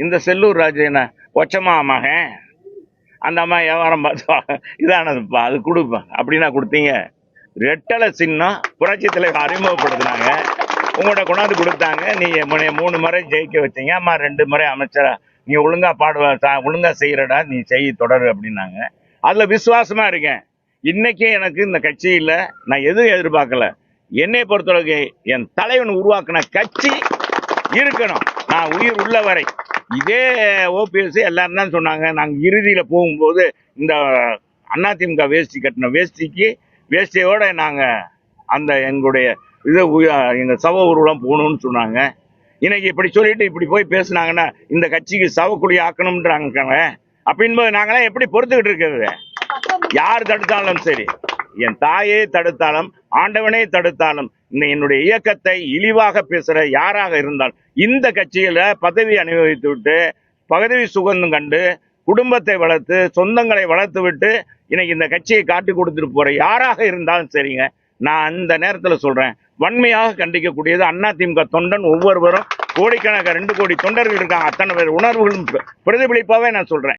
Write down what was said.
இந்த செல்லூர் ராஜு என்ன ஒச்சமா மகன், அந்த அம்மா வியாபாரம் பார்த்து இதானதுப்பா, அது கொடுப்பேன் அப்படின்னா கொடுத்தீங்க. ரெட்டலை சின்னம் புரட்சி தலைவர் அறிமுகப்படுத்தினாங்க, உங்கள்கிட்ட கொண்டாந்து கொடுத்தாங்க. நீங்க 3 முறை ஜெயிக்க வச்சீங்க. அம்மா 2 முறை அமைச்சரா, நீ ஒழுங்கா பாடுவ, ஒழுங்கா செய்யறடா, நீ செய் தொடரு அப்படின்னாங்க. அதுல விசுவாசமா இருக்கேன். இன்னைக்கு எனக்கு இந்த கட்சியில நான் எதுவும் எதிர்பார்க்கல. என்னை பொறுத்தளவுக்கு என் தலைவன் உருவாக்கின கட்சி இருக்கணும், நான் உயிர் உள்ள வரை. இதே ஓபிஎஸ் எல்லாரும் தான் சொன்னாங்க. நாங்கள் இறுதியில போகும்போது இந்த அதிமுக வேஷ்டி கட்டின வேஷ்டியோட நாங்க அந்த எங்களுடைய இது எங்க சவ ஊர்வலம் போகணும்னு சொன்னாங்க. இன்னைக்கு இப்படி சொல்லிட்டு இப்படி போய் பேசுனாங்கன்னா இந்த கட்சிக்கு சவக்குழி ஆக்கணும்ன்றாங்க. அப்படின்போது நாங்களாம் எப்படி பொறுத்துக்கிட்டு இருக்கிறது? யார் தடுத்தாலும் சரி, என் தாயே தடுத்தாலும் ஆண்டவனே தடுத்தாலும் என்னுடைய இயக்கத்தை இழிவாக பேசுற யாராக இருந்தால் இந்த கட்சியில பதவி அனுபவித்து விட்டு பதவி சுகந்தம் கண்டு குடும்பத்தை வளர்த்து சொந்தங்களை வளர்த்து விட்டு இன்னைக்கு இந்த கட்சியை காட்டி கொடுத்துட்டு போற யாராக இருந்தாலும் சரிங்க, நான் அந்த நேரத்தில் சொல்றேன், வன்மையாக கண்டிக்கக்கூடியது அதிமுக தொண்டன் ஒவ்வொருவரும். கோடிக்கணக்கான 2 கோடி தொண்டர்கள் இருக்காங்க, அத்தனை பேர் உணர்வுகளும் பிரதிபலிப்பாவே நான் சொல்றேன்.